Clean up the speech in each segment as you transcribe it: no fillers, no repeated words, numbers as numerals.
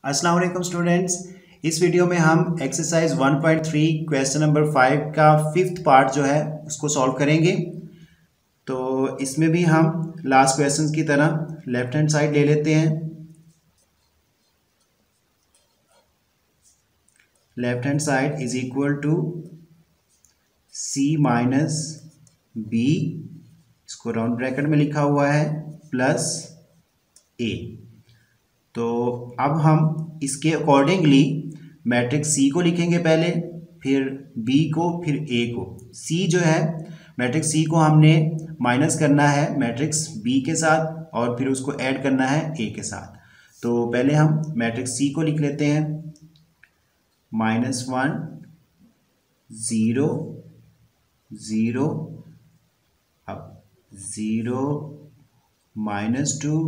अस्सलाम वालेकुम स्टूडेंट्स। इस वीडियो में हम एक्सरसाइज 1.3 क्वेश्चन नंबर 5 का 5th पार्ट जो है उसको सॉल्व करेंगे। तो इसमें भी हम लास्ट क्वेश्चन की तरह लेफ्ट हैंड साइड ले लेते हैं। Left hand side is equal to C minus B, इसको राउंड ब्रैकेट में लिखा हुआ है, प्लस ए। तो अब हम इसके अकॉर्डिंगली मैट्रिक्स सी को लिखेंगे पहले, फिर बी को, फिर ए को। सी जो है मैट्रिक्स सी को हमने माइनस करना है मैट्रिक्स बी के साथ और फिर उसको ऐड करना है ए के साथ। तो पहले हम मैट्रिक्स सी को लिख लेते हैं, -1 0 0, अब 0 -2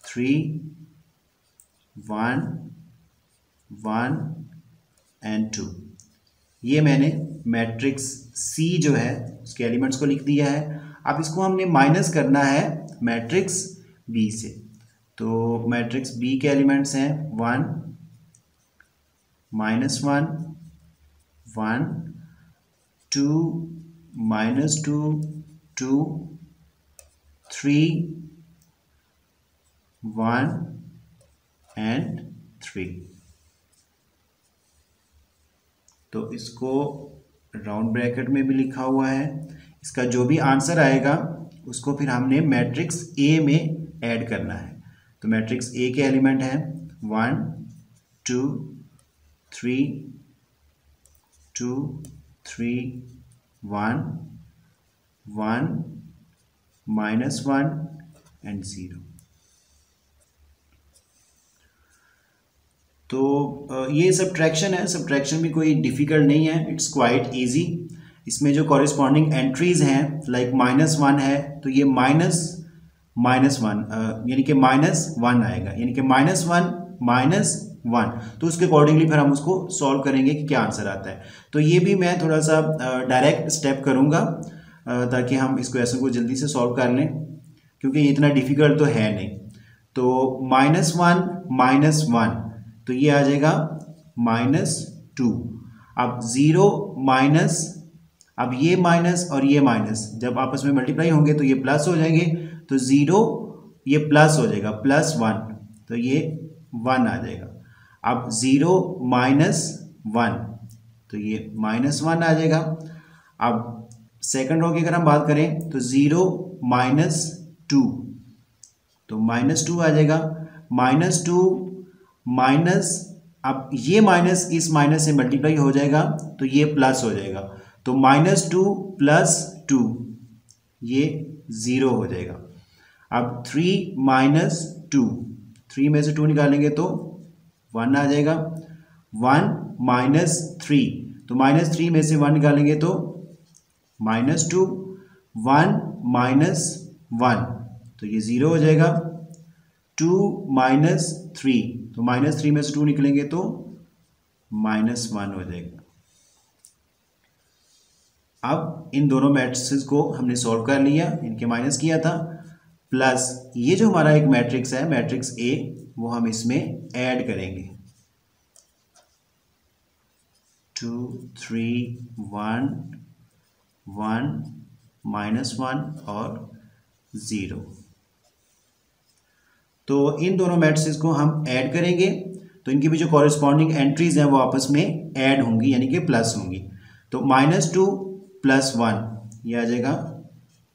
3 1 1 एंड 2। ये मैंने मैट्रिक्स सी जो है उसके एलिमेंट्स को लिख दिया है। अब इसको हमने माइनस करना है मैट्रिक्स बी से। तो मैट्रिक्स बी के एलिमेंट्स हैं 1 -1 1 2 -2 2 3 1 एंड 3। तो इसको राउंड ब्रैकेट में भी लिखा हुआ है। इसका जो भी आंसर आएगा उसको फिर हमने मैट्रिक्स ए में ऐड करना है। तो मैट्रिक्स ए के एलिमेंट हैं 1 2 3 2 3 1 1 -1 एंड 0। तो ये सब्ट्रैक्शन है। सब्ट्रैक्शन भी कोई डिफ़िकल्ट नहीं है, इट्स क्वाइट इजी। इसमें जो कॉरेस्पॉन्डिंग एंट्रीज हैं लाइक -1 है तो ये माइनस -1 यानी कि -1 आएगा, यानी कि -1 -1। तो उसके अकॉर्डिंगली फिर हम उसको सॉल्व करेंगे कि क्या आंसर आता है। तो ये भी मैं थोड़ा सा डायरेक्ट स्टेप करूँगा ताकि हम इस क्वेश्चन को जल्दी से सॉल्व कर लें, क्योंकि ये इतना डिफ़िकल्ट तो है नहीं। तो -1 -1 तो ये आ जाएगा -2। अब 0 माइनस, अब ये माइनस और ये माइनस जब आपस में मल्टीप्लाई होंगे तो ये प्लस हो जाएंगे। तो 0 ये प्लस हो जाएगा, +1, तो ये 1 आ जाएगा। अब 0 -1 तो ये -1 आ जाएगा। अब सेकंड रो की अगर हम बात करें तो 0 -2 तो -2 आ जाएगा। -2 माइनस, अब ये माइनस इस माइनस से मल्टीप्लाई हो जाएगा तो ये प्लस हो जाएगा। तो -2 + 2 ये 0 हो जाएगा। अब 3 -2, 3 में से 2 निकालेंगे तो 1 आ जाएगा। 1 -3 तो -3 में से 1 निकालेंगे तो -2। 1 -1 तो ये 0 हो जाएगा। 2 -3 तो -3 में से 2 निकलेंगे तो -1 हो जाएगा। अब इन दोनों मैट्रिक्स को हमने सॉल्व कर लिया, इनके माइनस किया था, प्लस ये जो हमारा एक मैट्रिक्स है मैट्रिक्स ए, वो हम इसमें ऐड करेंगे। 2 3 1 1 -1 और 0। तो इन दोनों मैट्रिक्स को हम ऐड करेंगे तो इनकी भी जो कॉरेस्पॉन्डिंग एंट्रीज हैं वो आपस में ऐड होंगी, यानी कि प्लस होंगी। तो -2 + 1 ये आ जाएगा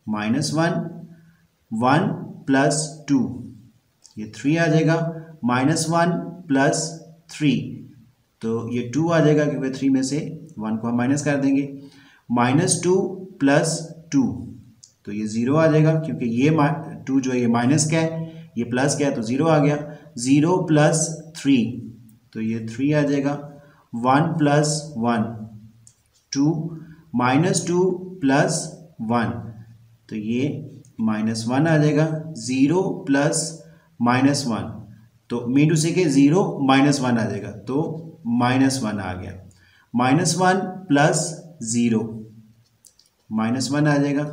-1, 1 + 2 ये 3 आ जाएगा। -1 + 3 तो ये 2 आ जाएगा, क्योंकि 3 में से 1 को हम माइनस कर देंगे। -2 + 2 तो ये 0 आ जाएगा, क्योंकि ये 2 जो है ये माइनस क्या है, ये प्लस क्या है, तो 0 आ गया। 0 + 3 तो ये 3 आ जाएगा। 1 + 1 2 -2 + 1 तो ये -1 आ जाएगा। 0 + -1 तो मीन टू से कि 0 -1 आ जाएगा, तो -1 आ गया। -1 + 0 -1 आ जाएगा।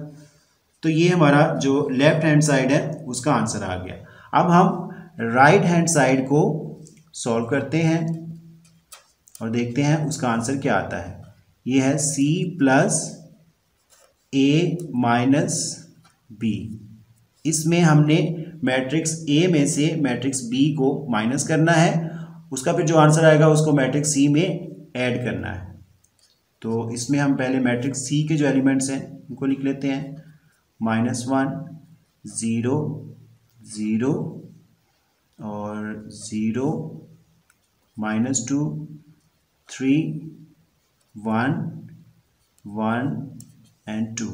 तो ये हमारा जो लेफ्ट हैंड साइड है उसका आंसर आ गया। अब हम राइट हैंड साइड को सॉल्व करते हैं और देखते हैं उसका आंसर क्या आता है। ये है C plus A minus B। इसमें हमने मैट्रिक्स A में से मैट्रिक्स B को माइनस करना है, उसका फिर जो आंसर आएगा उसको मैट्रिक्स C में ऐड करना है। तो इसमें हम पहले मैट्रिक्स C के जो एलिमेंट्स हैं उनको लिख लेते हैं। -1 0 0 और 0 -2 3 1 1 एंड 2।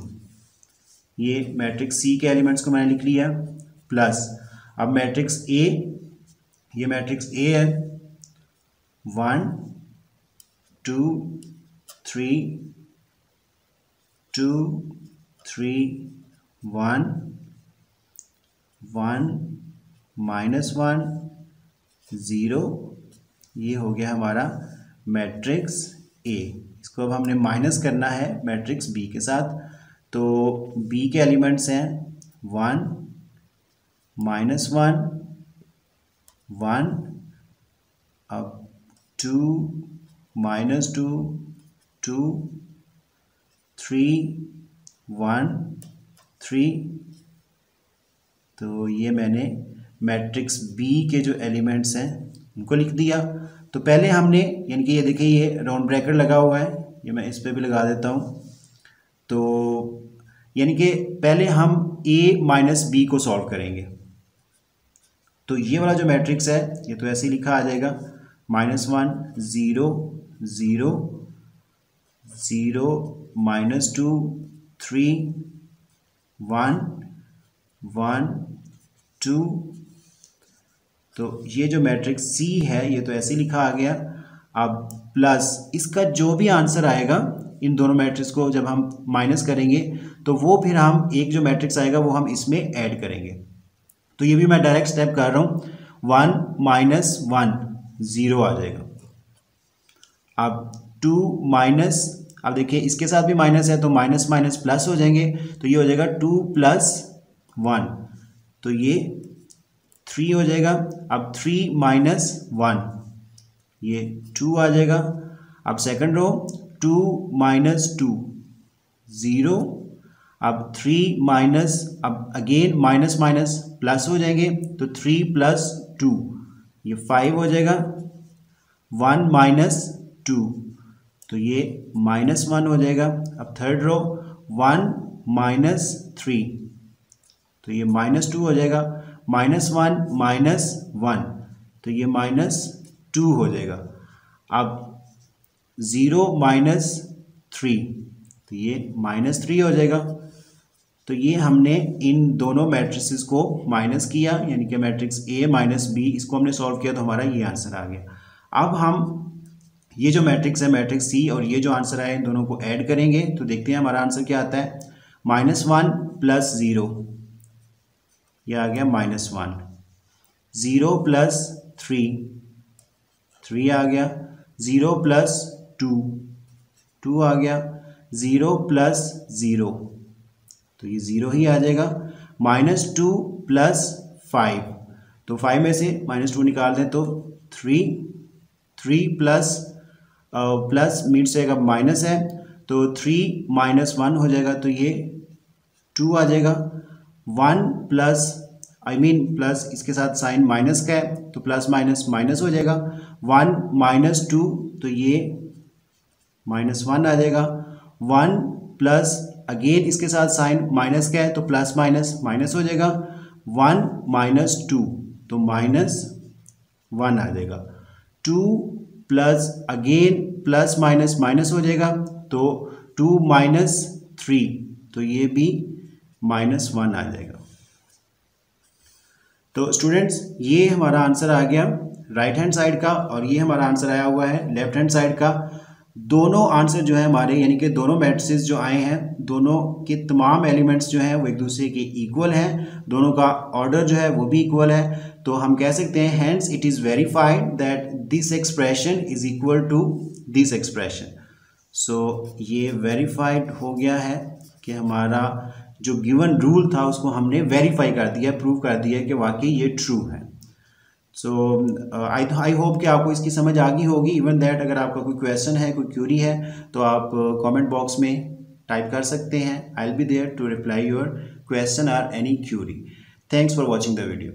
ये मैट्रिक्स C के एलिमेंट्स को मैंने लिख लिया। प्लस अब मैट्रिक्स A, ये मैट्रिक्स A है 1 2 3 2 3 1 1 -1 0। ये हो गया हमारा मैट्रिक्स A। इसको अब हमने माइनस करना है मैट्रिक्स B के साथ। तो B के एलिमेंट्स हैं 1 -1 1, अब 2 -2 2 3 1 3। तो ये मैंने मैट्रिक्स B के जो एलिमेंट्स हैं उनको लिख दिया। तो पहले हमने, यानी कि ये देखिए ये राउंड ब्रैकेट लगा हुआ है, ये मैं इस पर भी लगा देता हूँ। तो यानी कि पहले हम A माइनस B को सॉल्व करेंगे। तो ये वाला जो मैट्रिक्स है ये तो ऐसे ही लिखा आ जाएगा -1 0 0 0 -2 3 1 1 2। तो ये जो मैट्रिक्स C है ये तो ऐसे ही लिखा आ गया। अब प्लस इसका जो भी आंसर आएगा इन दोनों मैट्रिक्स को जब हम माइनस करेंगे तो वो फिर हम एक जो मैट्रिक्स आएगा वो हम इसमें ऐड करेंगे। तो ये भी मैं डायरेक्ट स्टेप कर रहा हूँ। 1 -1 0 आ जाएगा। अब 2 माइनस, अब देखिए इसके साथ भी माइनस है तो माइनस माइनस प्लस हो जाएंगे। तो ये हो जाएगा 2 + 1, तो ये 3 हो जाएगा। अब 3 - 1 ये 2 आ जाएगा। अब सेकंड रो 2 - 2 0। अब 3 माइनस, अब अगेन माइनस माइनस प्लस हो जाएंगे तो 3 + 2 ये 5 हो जाएगा। 1 - 2 तो ये -1 हो जाएगा। अब थर्ड रो 1 - 3 तो ये -2 हो जाएगा। -1 - 1 तो ये -2 हो जाएगा। अब 0 - 3 तो ये -3 हो जाएगा। तो ये हमने इन दोनों मैट्रिसेस को माइनस किया, यानी कि मैट्रिक्स A माइनस B, इसको हमने सॉल्व किया तो हमारा ये आंसर आ गया। अब हम ये जो मैट्रिक्स है मैट्रिक्स C और ये जो आंसर आया इन दोनों को ऐड करेंगे तो देखते हैं हमारा आंसर क्या आता है। -1 + 0 ये आ गया -1, 0 + 3 आ गया, 0 + 2 आ गया, 0 + 0 तो ये 0 ही आ जाएगा। -2 + 5 तो 5 में से -2 निकाल दें तो 3 प्लस मीट से का माइनस है तो 3 - 1 हो जाएगा तो ये 2 आ जाएगा। 1 प्लस प्लस इसके साथ साइन माइनस का है तो प्लस माइनस माइनस हो जाएगा। 1 - 2 तो ये -1 आ जाएगा। 1 प्लस अगेन इसके साथ साइन माइनस का है तो प्लस माइनस माइनस हो जाएगा। 1 - 2 तो -1 आ जाएगा। 2 plus again plus minus minus हो जाएगा तो 2 - 3 तो ये भी -1 आ जाएगा। तो स्टूडेंट्स ये हमारा आंसर आ गया राइट हैंड साइड का और ये हमारा आंसर आया हुआ है लेफ्ट हैंड साइड का। दोनों आंसर जो है हमारे, यानी कि दोनों मैट्रिसेस जो आए हैं दोनों के तमाम एलिमेंट्स जो हैं वो एक दूसरे के इक्वल हैं, दोनों का ऑर्डर जो है वो भी इक्वल है। तो हम कह सकते हैं hence it is verified that this expression is equal to this expression. So ये वेरीफाइड हो गया है कि हमारा जो गिवन रूल था उसको हमने वेरीफाई कर दिया, प्रूव कर दिया कि वाकई ये ट्रू है। सो आई होप कि आपको इसकी समझ आ गई होगी। इवन दैट अगर आपका कोई क्वेश्चन है, कोई क्यूरी है, तो आप कमेंट बॉक्स में टाइप कर सकते हैं। I will be there to reply your question और any query. Thanks for watching the video.